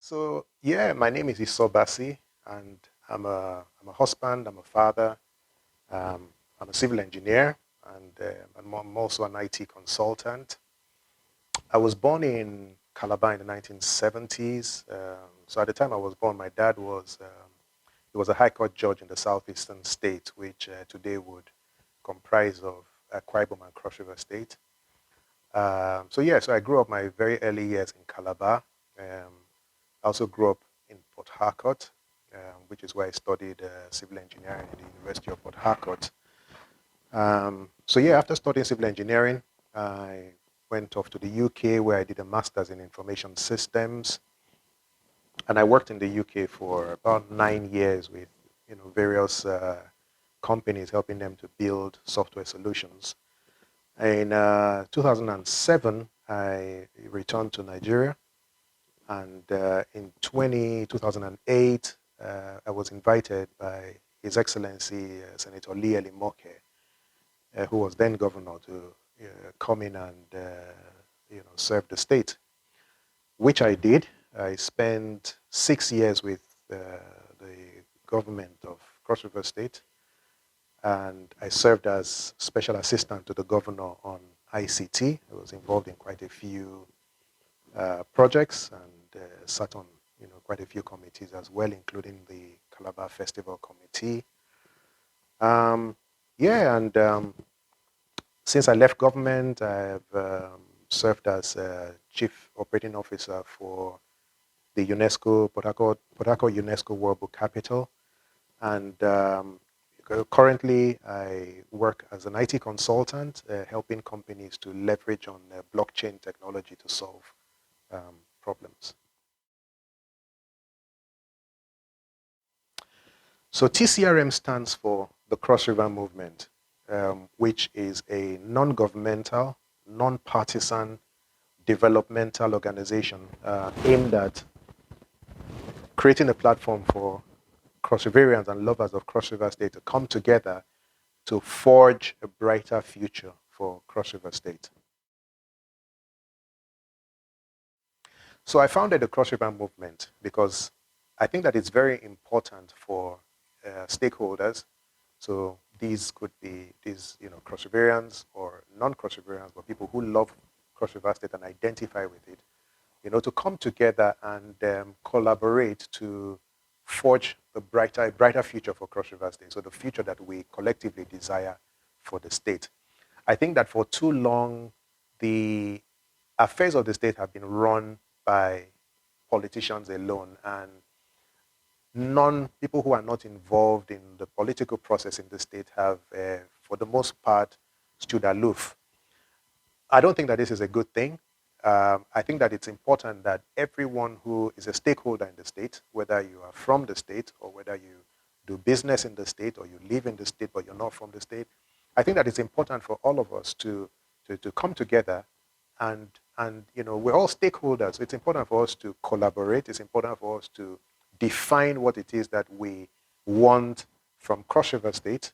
So yeah, my name is Bassey, and I'm a husband, I'm a father, um, I'm a civil engineer, and I'm also an IT consultant. I was born in Calabar in the 1970s. So at the time I was born, my dad was he was a high court judge in the southeastern state, which today would comprise of Akwa Ibom and Cross River State. So I grew up my very early years in Calabar. I also grew up in Port Harcourt, which is where I studied civil engineering at the University of Port Harcourt. After studying civil engineering, I went off to the UK where I did a master's in information systems, and I worked in the UK for about 9 years with various companies, helping them to build software solutions. In 2007, I returned to Nigeria, and in 2008, I was invited by His Excellency Senator Lee Elimoke, who was then governor, to come in and serve the state, which I did. I spent 6 years with the government of Cross River State, and I served as special assistant to the governor on ICT. I was involved in quite a few projects and sat on quite a few committees as well, including the Calabar Festival Committee. Um, yeah, and since I left government, I've served as Chief Operating Officer for the UNESCO, Port Harcourt UNESCO World Book Capital. And currently, I work as an IT consultant, helping companies to leverage on blockchain technology to solve problems. So TCRM stands for the Cross River Movement, which is a non-governmental, non-partisan developmental organization aimed at creating a platform for Cross Riverians and lovers of Cross River State to come together to forge a brighter future for Cross River State. So I founded the Cross River Movement because I think that it's very important for stakeholders. So these could be Cross Riverians or non-Cross Riverians, but people who love Cross River State and identify with it, to come together and collaborate to forge a brighter future for Cross River State. So the future that we collectively desire for the state. I think that for too long, the affairs of the state have been run by politicians alone, and people who are not involved in the political process in the state have, for the most part, stood aloof. I don't think that this is a good thing. I think that it's important that everyone who is a stakeholder in the state, whether you are from the state or whether you do business in the state or you live in the state but you're not from the state, I think that it's important for all of us to come together and we're all stakeholders. It's important for us to collaborate. It's important for us to define what it is that we want from Cross River State,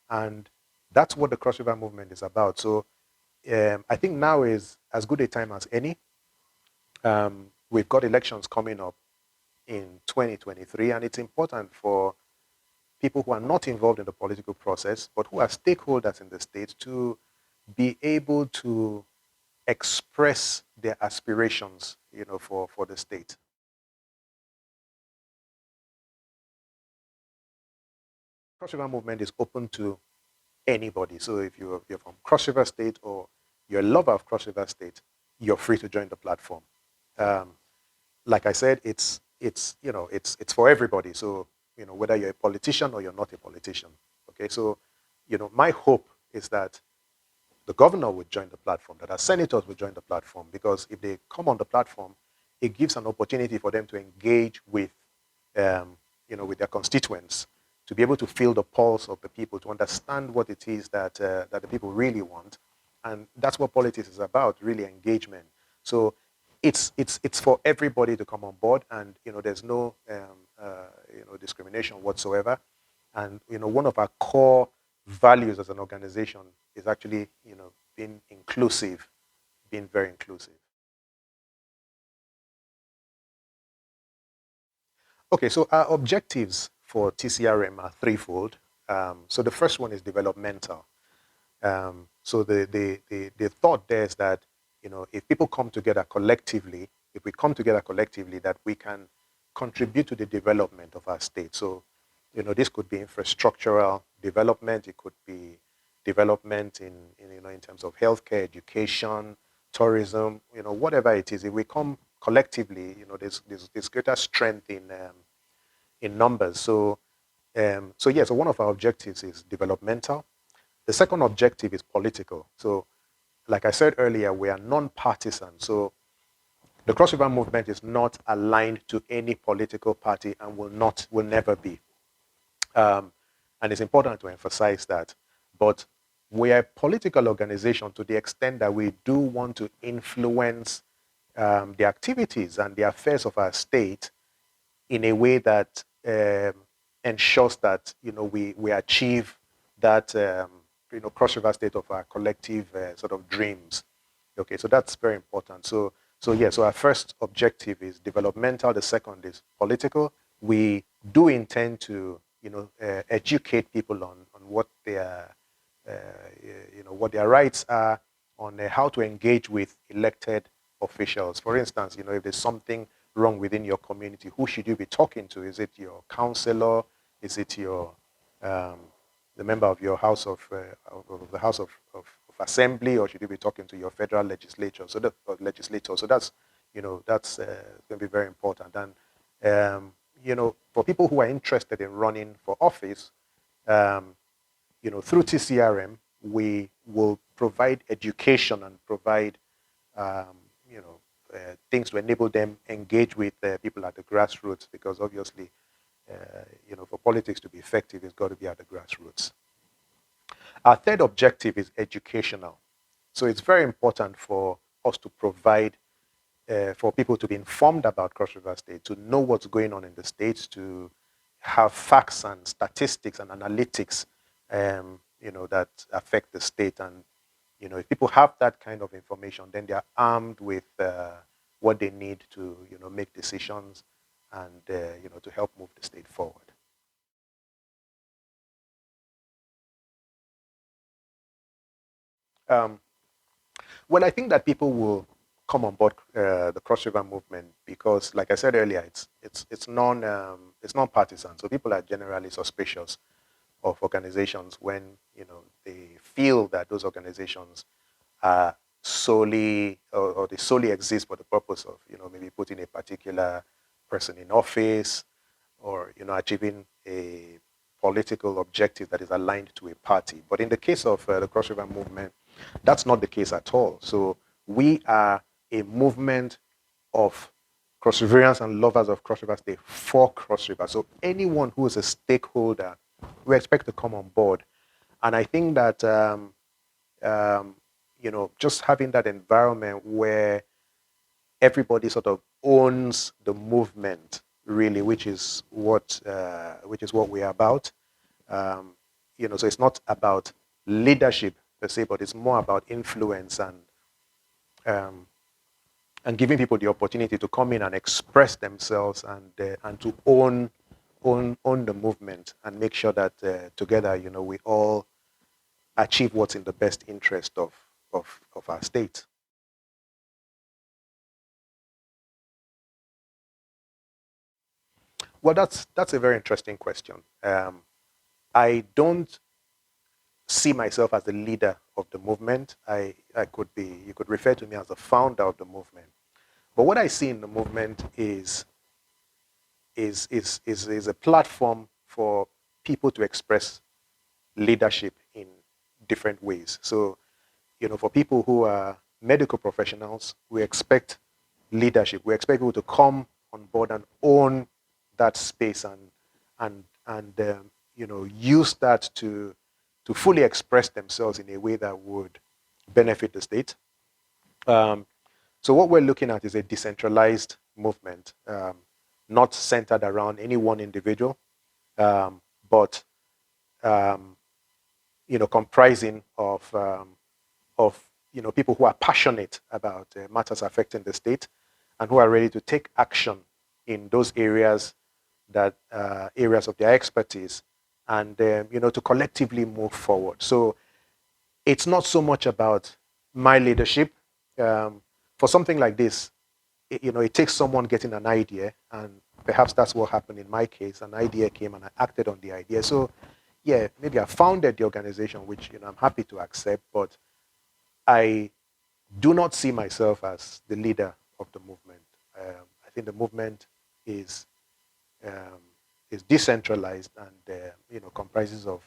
and that's what the Cross River Movement is about. So I think now is as good a time as any. We've got elections coming up in 2023, and it's important for people who are not involved in the political process, but who are stakeholders in the state, to be able to express their aspirations, for the state. Cross River Movement is open to anybody. So if you're from Cross River State or you're a lover of Cross River State, you're free to join the platform. Um, like I said, it's for everybody. So whether you're a politician or you're not a politician. Okay, so my hope is that the governor would join the platform, that our senators would join the platform, because if they come on the platform, it gives an opportunity for them to engage with, with their constituents, to be able to feel the pulse of the people, to understand what it is that that the people really want, and that's what politics is about, really engagement. So it's for everybody to come on board, and there's no discrimination whatsoever. And one of our core values as an organization is actually being inclusive, being very inclusive. Okay, so our objectives for TCRM are threefold. So the first one is developmental. So the thought there is that, if people come together collectively, if we come together collectively, that we can contribute to the development of our state. So, this could be infrastructural development. It could be development in terms of healthcare, education, tourism, whatever it is. If we come collectively, there's greater strength in numbers. So one of our objectives is developmental. The second objective is political. So, like I said earlier, we are non-partisan. So the Cross River movement is not aligned to any political party and will never be. And it's important to emphasize that. But we are a political organization to the extent that we do want to influence the activities and the affairs of our state in a way that ensures that we achieve that Cross River state of our collective sort of dreams. Okay, so that's very important. So our first objective is developmental. The second is political. We do intend to educate people on what their what their rights are, on how to engage with elected officials. For instance, if there's something wrong within your community, who should you be talking to? Is it your councillor? Is it your the member of your house of the House of Assembly, or should you be talking to your federal legislature? So legislator. So that's that's going to be very important. And for people who are interested in running for office, through TCRM, we will provide education and provide things to enable them engage with people at the grassroots, because obviously, for politics to be effective, it's got to be at the grassroots. Our third objective is educational. So it's very important for us to provide for people to be informed about Cross River State, to know what's going on in the states, to have facts and statistics and analytics, that affect the state. And if people have that kind of information, then they are armed with what they need to make decisions and to help move the state forward. Well, I think that people will come on board the Cross River movement because, like I said earlier, it's non-partisan. So people are generally suspicious of organizations when they feel that those organizations are solely or they solely exist for the purpose of maybe putting a particular person in office, or achieving a political objective that is aligned to a party. But in the case of the Cross River movement, that's not the case at all. So we are a movement of Cross Riverians and lovers of Cross River State for Cross River. So anyone who is a stakeholder, we expect to come on board. And I think that just having that environment where everybody sort of owns the movement, really, which is what we're about. So it's not about leadership per se, but it's more about influence and giving people the opportunity to come in and express themselves and to own the movement and make sure that together, we all achieve what's in the best interest of our state. Well, that's a very interesting question. I don't see myself as the leader of the movement. You could refer to me as the founder of the movement. But what I see in the movement is a platform for people to express leadership in different ways. So, for people who are medical professionals, we expect leadership. We expect people to come on board and own that space and use that to fully express themselves in a way that would benefit the state. So what we're looking at is a decentralized movement, not centered around any one individual, but comprising of people who are passionate about matters affecting the state and who are ready to take action in those areas that areas of their expertise, and to collectively move forward. So it's not so much about my leadership. For something like this, it takes someone getting an idea, and perhaps that's what happened in my case. An idea came, and I acted on the idea. So, yeah, maybe I founded the organization, which I'm happy to accept, but I do not see myself as the leader of the movement. I think the movement is um, is decentralized and comprises of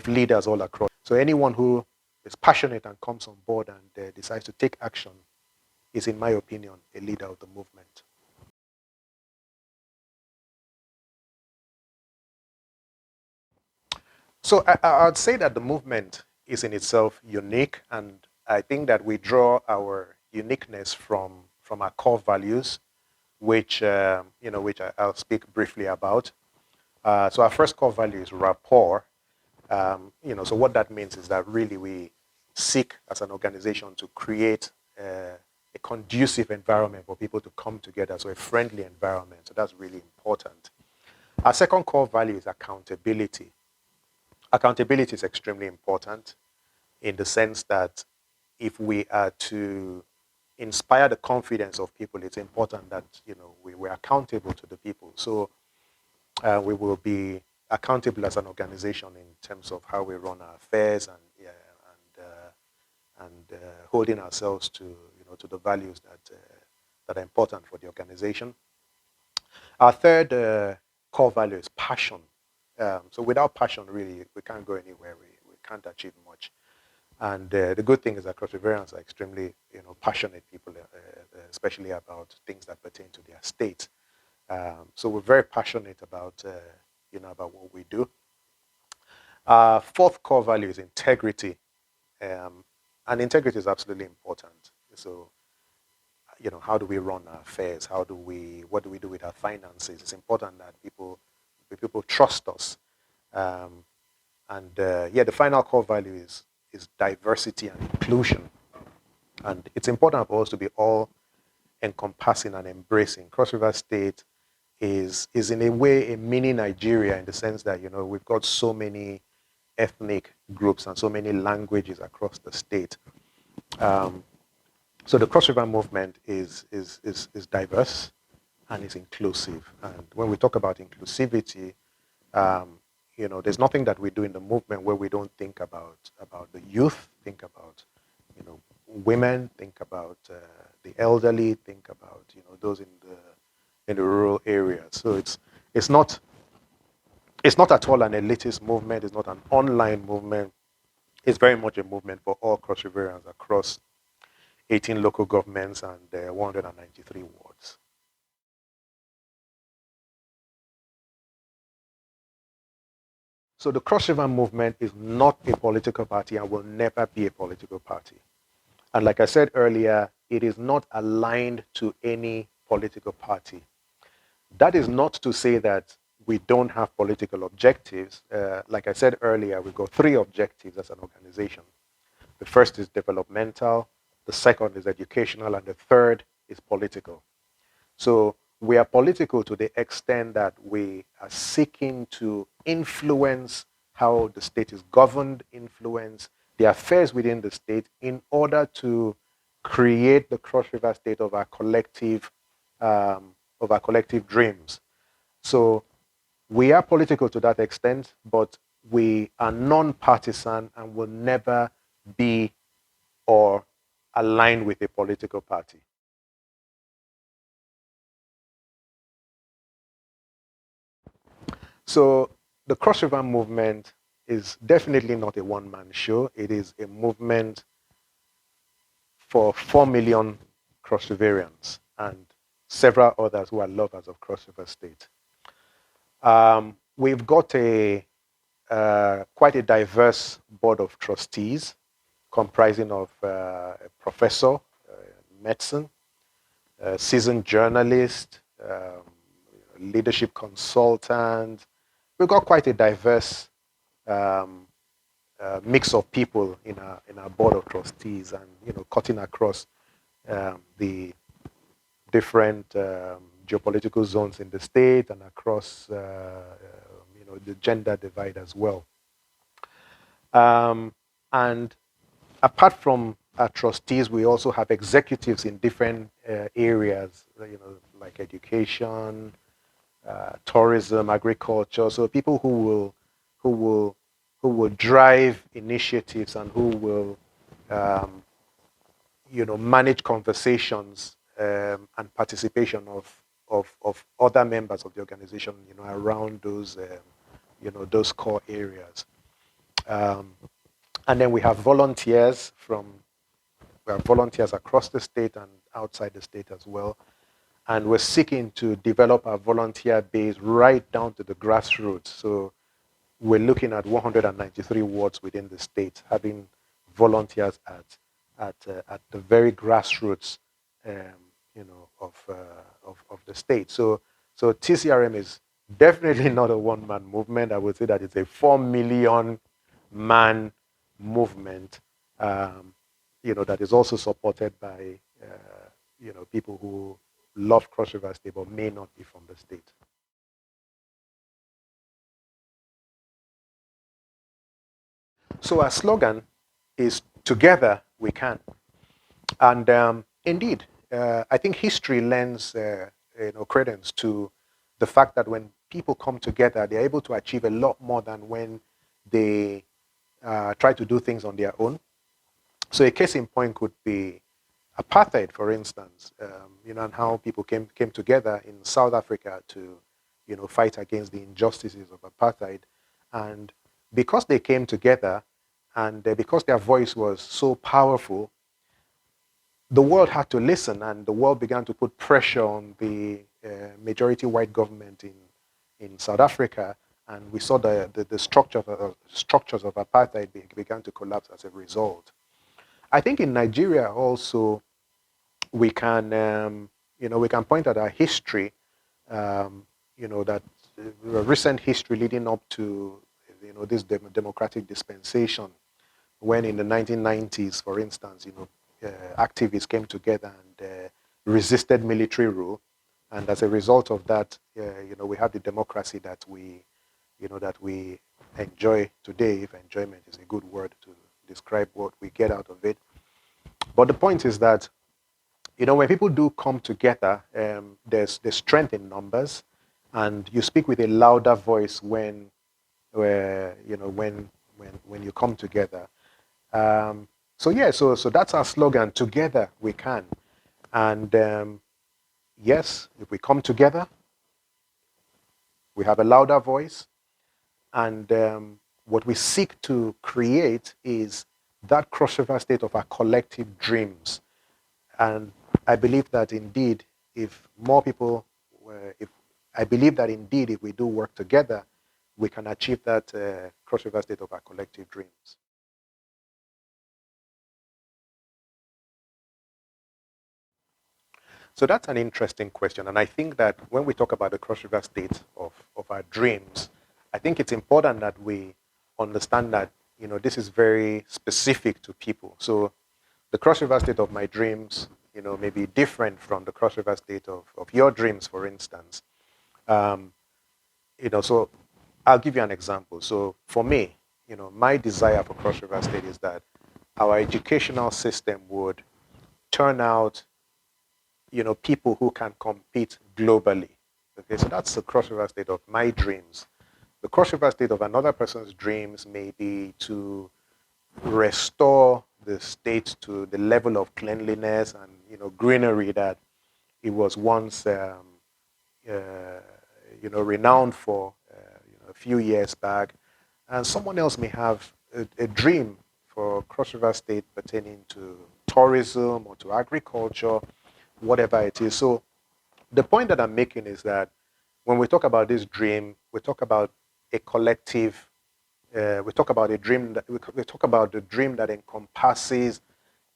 leaders all across. So anyone who is passionate and comes on board and decides to take action is, in my opinion, a leader of the movement. So I'd say that the movement is in itself unique, and I think that we draw our uniqueness from our core values, which I'll speak briefly about. So our first core value is rapport. So what that means is that really we seek as an organization to create a conducive environment for people to come together, so a friendly environment. So that's really important. Our second core value is accountability. Accountability is extremely important in the sense that if we are to inspire the confidence of people, it's important that we're accountable to the people. So we will be accountable as an organization in terms of how we run our affairs and holding ourselves to to the values that are important for the organization. Our third core value is passion. So without passion, really, we can't go anywhere. We can't achieve much. And the good thing is that Cross Riverians are extremely passionate people, especially about things that pertain to their state. So we're very passionate about about what we do. Fourth core value is integrity, and integrity is absolutely important. So how do we run our affairs? What do we do with our finances? It's important that people trust us. The final core value is diversity and inclusion, and it's important for us to be all encompassing and embracing. Cross River State is in a way a mini Nigeria, in the sense that we've got so many ethnic groups and so many languages across the state. So the Cross River movement is diverse and is inclusive. And when we talk about inclusivity, there's nothing that we do in the movement where we don't think about the youth, think about women, think about the elderly, think about those in the rural areas. So it's not at all an elitist movement. It's not an online movement. It's very much a movement for all Cross Riverians across 18 local governments and 193 wards. So the Cross River movement is not a political party and will never be a political party. And like I said earlier, it is not aligned to any political party. That is not to say that we don't have political objectives. Like I said earlier, we've got 3 objectives as an organization. The first is developmental, the second is educational, and the third is political. So we are political to the extent that we are seeking to influence how the state is governed, influence the affairs within the state in order to create the Cross River state of our collective dreams. So we are political to that extent, but we are non-partisan and will never be or align with a political party. So the Cross River movement is definitely not a one-man show. It is a movement for 4 million Cross Riverians and several others who are lovers of Cross River State. We've got quite a diverse board of trustees comprising of a professor, medicine, seasoned journalist, leadership consultant. We've got quite a diverse mix of people in our board of trustees, and cutting across the different geopolitical zones in the state and across the gender divide as well. And apart from our trustees, we also have executives in different areas, like education, tourism, agriculture. So people who will who will drive initiatives and who will um, manage conversations and participation of other members of the organization, around those core areas. Um, and then we have volunteers across the state and outside the state as well. And we're seeking to develop our volunteer base right down to the grassroots. So we're looking at 193 wards within the state, having volunteers at the very grassroots, of the state. So TCRM is definitely not a one-man movement. I would say that it's a 4 million man movement, that is also supported by, people who love Cross River State but may not be from the state. So our slogan is "Together we can," and indeed, I think history lends credence to the fact that when people come together, they're able to achieve a lot more than when they try to do things on their own. So a case in point could be apartheid, for instance, and how people came together in South Africa to, fight against the injustices of apartheid. And because they came together and because their voice was so powerful, the world had to listen, and the world began to put pressure on the majority white government in South Africa. And we saw the structures of apartheid began to collapse as a result. I think in Nigeria also, we can point at our history, that recent history leading up to this democratic dispensation, when in the 1990s, for instance, activists came together and resisted military rule, and as a result of that, we have the democracy that we enjoy today, if enjoyment is a good word to describe what we get out of it. But the point is that, when people do come together, there's strength in numbers, and you speak with a louder voice when you come together. So that's our slogan: "Together we can." And yes, if we come together, we have a louder voice, and what we seek to create is that crossover state of our collective dreams. And I believe that indeed, if more people, if we do work together, we can achieve that crossover state of our collective dreams. So that's an interesting question. And I think that when we talk about the Cross River state of our dreams, I think it's important that we understand that, this is very specific to people. So the Cross River state of my dreams, may be different from the Cross River state of your dreams, for instance. So I'll give you an example. So for me, my desire for Cross River State is that our educational system would turn out, people who can compete globally. Okay, so that's the Cross River State of my dreams. The Cross River State of another person's dreams may be to restore the state to the level of cleanliness and greenery that it was once renowned for a few years back. And someone else may have a dream for Cross River State pertaining to tourism or to agriculture, whatever it is. So the point that I'm making is that when we talk about this dream, we talk about a collective. We talk about a dream that we talk about the dream that encompasses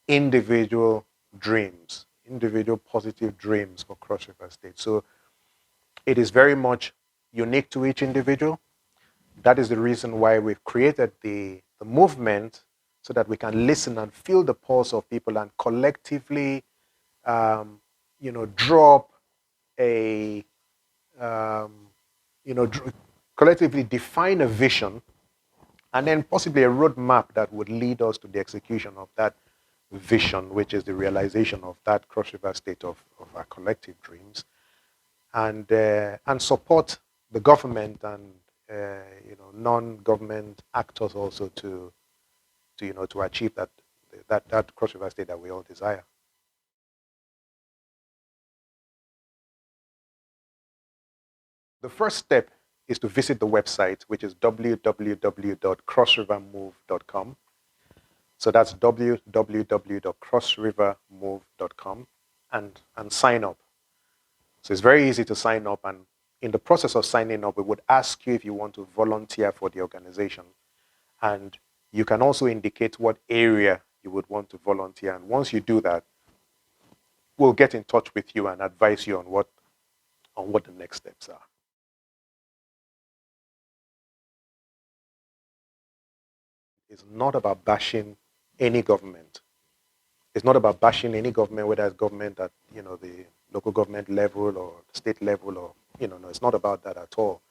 individual dreams, individual positive dreams for Cross River State. So it is very much unique to each individual. That is the reason why we've created the movement, so that we can listen and feel the pulse of people and collectively, draw up a, collectively define a vision, and then possibly a roadmap that would lead us to the execution of that vision, which is the realization of that Cross River state of our collective dreams, and support the government and non-government actors also to achieve that Cross River state that we all desire. The first step is to visit the website, which is www.crossrivermove.com. So that's www.crossrivermove.com and sign up. So it's very easy to sign up, and in the process of signing up, we would ask you if you want to volunteer for the organization. And you can also indicate what area you would want to volunteer. And once you do that, we'll get in touch with you and advise you on what the next steps are. It's not about bashing any government. It's not about bashing any government, whether it's government at the local government level or the state level, or no, it's not about that at all.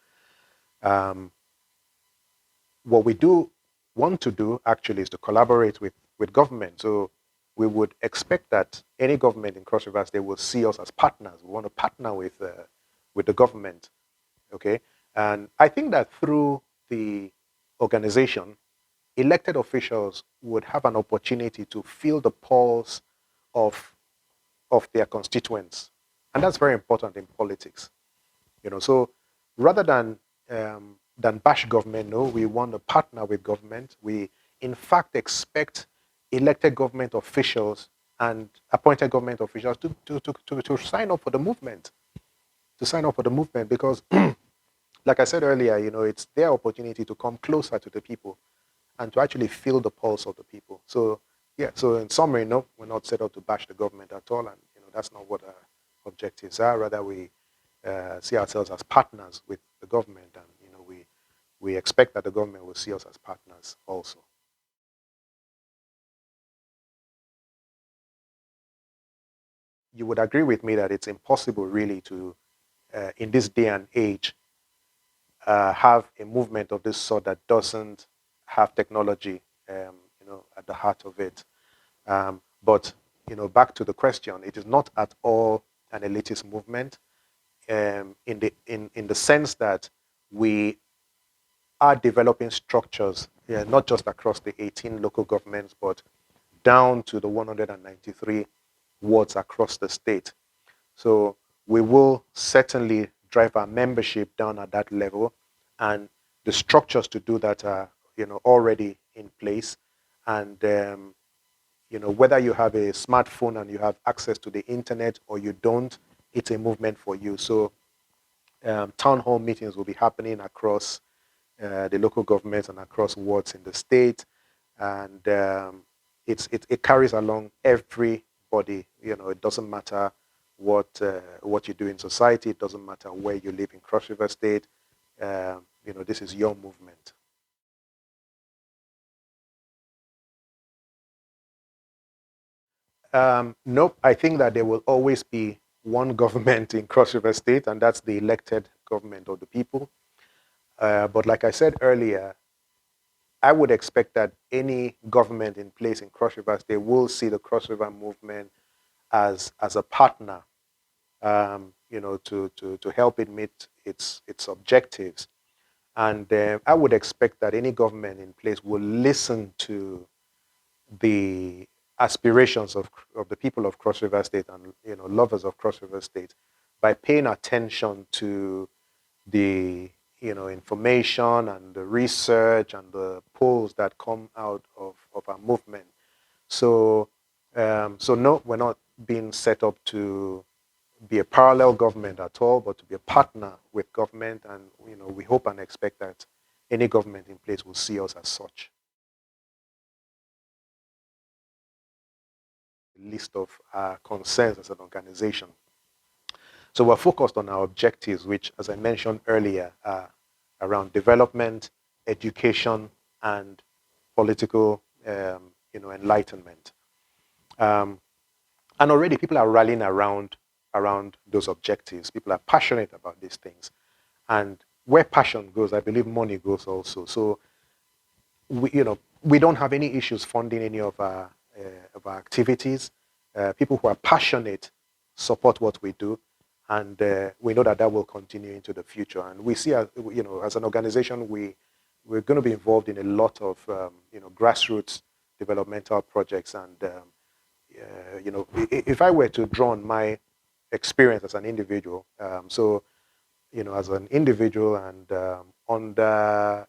What we do want to do actually is to collaborate with government. So we would expect that any government in Cross River State will see us as partners. We want to partner with the government, okay? And I think that through the organization, elected officials would have an opportunity to feel the pulse of their constituents, and that's very important in politics. So rather than bash government, no, we want to partner with government. We, in fact, expect elected government officials and appointed government officials to sign up for the movement, because, like I said earlier, it's their opportunity to come closer to the people and to actually feel the pulse of the people. So, yeah, so in summary, no, we're not set up to bash the government at all, and that's not what our objectives are. Rather, we see ourselves as partners with the government, and we expect that the government will see us as partners also. You would agree with me that it's impossible really to, in this day and age, have a movement of this sort that doesn't have technology, at the heart of it. But back to the question, it is not at all an elitist movement, in the sense that we are developing structures, not just across the 18 local governments, but down to the 193 wards across the state. So we will certainly drive our membership down at that level, and the structures to do that are already in place. And whether you have a smartphone and you have access to the internet or you don't, it's a movement for you. So town hall meetings will be happening across the local governments and across wards in the state, and it carries along everybody. It doesn't matter what you do in society. It doesn't matter where you live in Cross River State. This is your movement. Nope. I think that there will always be one government in Cross River State, and that's the elected government of the people. But like I said earlier, I would expect that any government in place in Cross River State will see the Cross River movement as a partner, to help it meet its objectives. And I would expect that any government in place will listen to the aspirations of the people of Cross River State and lovers of Cross River State by paying attention to the information and the research and the polls that come out of our movement. So no, we're not being set up to be a parallel government at all, but to be a partner with government, and we hope and expect that any government in place will see us as such. List of concerns as an organization. So we're focused on our objectives, which, as I mentioned earlier, are around development, education, and political, enlightenment. And already people are rallying around around those objectives. People are passionate about these things. And where passion goes, I believe money goes also. So we don't have any issues funding any of our activities. People who are passionate support what we do, and we know that that will continue into the future. And we see, as an organization, we're going to be involved in a lot of grassroots developmental projects. And if I were to draw on my experience as an individual, as an individual and under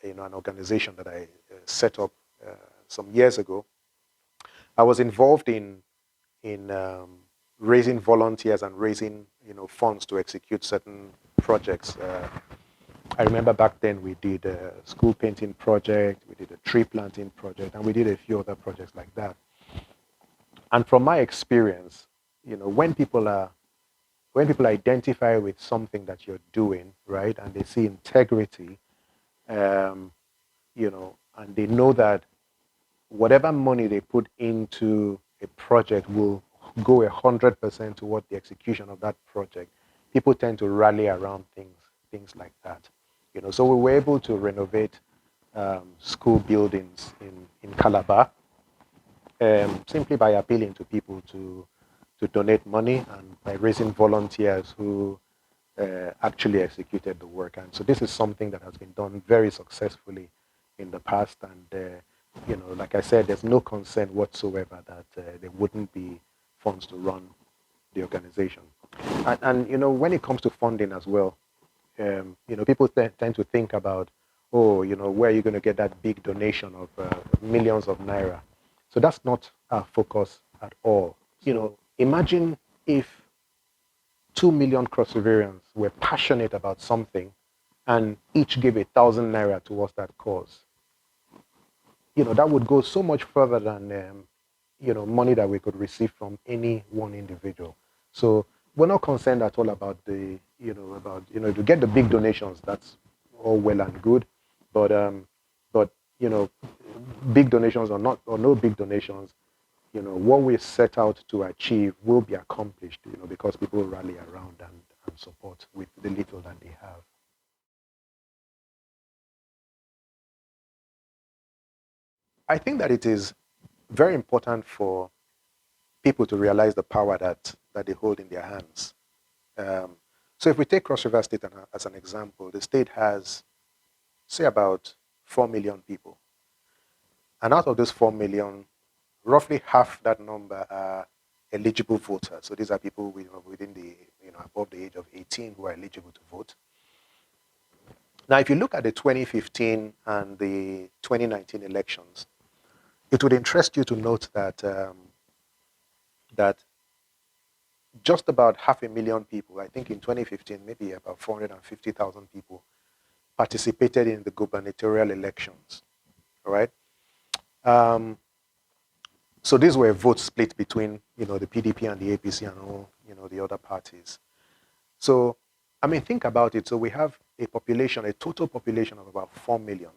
an organization that I set up some years ago, I was involved in raising volunteers and raising funds to execute certain projects. I remember back then we did a school painting project, we did a tree planting project, and we did a few other projects like that. And from my experience, when people identify with something that you're doing, right, and they see integrity, and they know that whatever money they put into a project will go 100% toward the execution of that project, people tend to rally around things like that. So we were able to renovate school buildings in Calabar, simply by appealing to people to donate money and by raising volunteers who actually executed the work. And so this is something that has been done very successfully in the past. And, like I said, there's no concern whatsoever that there wouldn't be funds to run the organization. And when it comes to funding as well, people tend to think about, where are you going to get that big donation of millions of naira? So that's not our focus at all. Imagine if 2 million Cross Riverians were passionate about something and each gave 1,000 naira towards that cause. That would go so much further than, money that we could receive from any one individual. So we're not concerned at all about to get the big donations. That's all well and good, but big donations or no big donations, what we set out to achieve will be accomplished, because people rally around and support with the little that they have. I think that it is very important for people to realize the power that they hold in their hands. So if we take Cross River State as an example, the state has, say, about 4 million people. And out of those 4 million, roughly half that number are eligible voters. So these are people within the, above the age of 18 who are eligible to vote. Now, if you look at the 2015 and the 2019 elections, it would interest you to note that that just about 500,000 people, I think in 2015, maybe about 450,000 people, participated in the gubernatorial elections. All right. So these were votes split between, the PDP and the APC and all, the other parties. So, think about it. So we have a total population of about 4 million,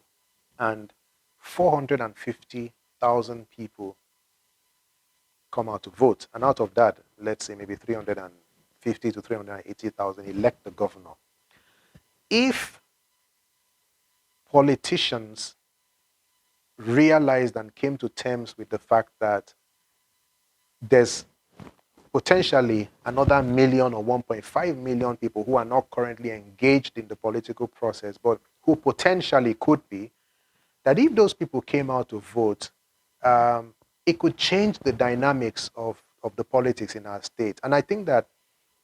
and 450,000 people come out to vote. And out of that, let's say maybe 350 to 380,000 elect the governor. If politicians realized and came to terms with the fact that there's potentially another million or 1.5 million people who are not currently engaged in the political process, but who potentially could be, that if those people came out to vote, it could change the dynamics of the politics in our state. And I think that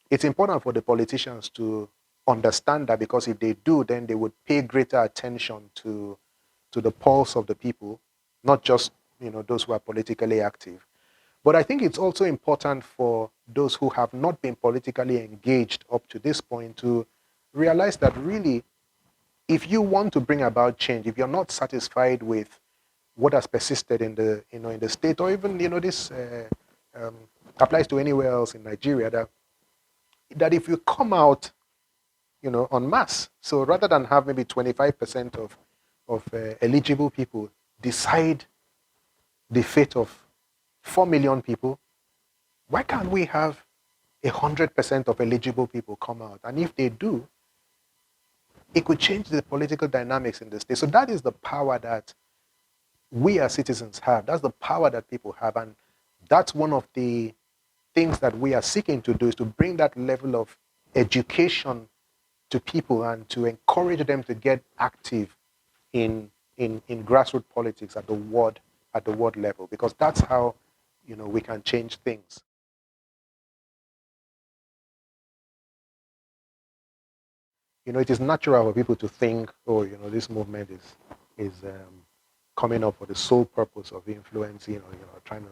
it's important for the politicians to understand that, because if they do, then they would pay greater attention to the pulse of the people, not just those who are politically active. But I think it's also important for those who have not been politically engaged up to this point to realize that really, if you want to bring about change, if you're not satisfied with what has persisted in the in the state, or even this applies to anywhere else in Nigeria, that if you come out en masse, so rather than have maybe 25% of eligible people decide the fate of 4 million people, why can't we have 100% of eligible people come out. And if they do, it could change the political dynamics in the state. So that is the power that we as citizens have. That's the power that people have. And that's one of the things that we are seeking to do, is to bring that level of education to people and to encourage them to get active in grassroots politics at the ward level, because that's how we can change things. It is natural for people to think, oh, this movement is coming up for the sole purpose of influencing, trying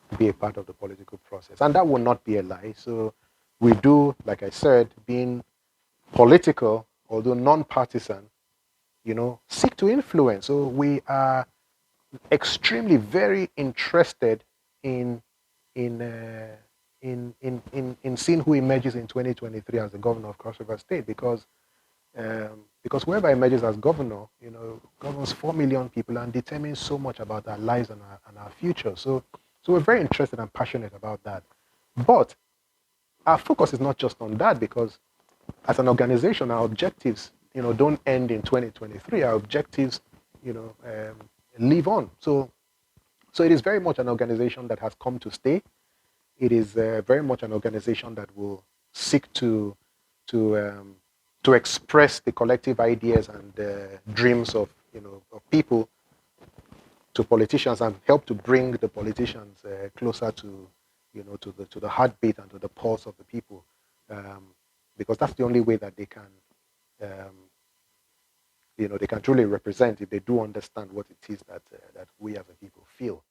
to be a part of the political process, and that will not be a lie. So we do, like I said, being political, although non-partisan, seek to influence. So we are extremely very interested in in uh, in seeing who emerges in 2023 as the governor of Cross River State, because whoever emerges as governor, governs 4 million people and determines so much about our lives and our future. So we're very interested and passionate about that. But our focus is not just on that, because as an organization, our objectives, don't end in 2023. Our objectives, live on. So it is very much an organization that has come to stay. It is very much an organization that will seek to express the collective ideas and dreams of people to politicians, and help to bring the politicians closer to to the heartbeat and to the pulse of the people, because that's the only way that they can they can truly represent, if they do understand what it is that we as a people feel.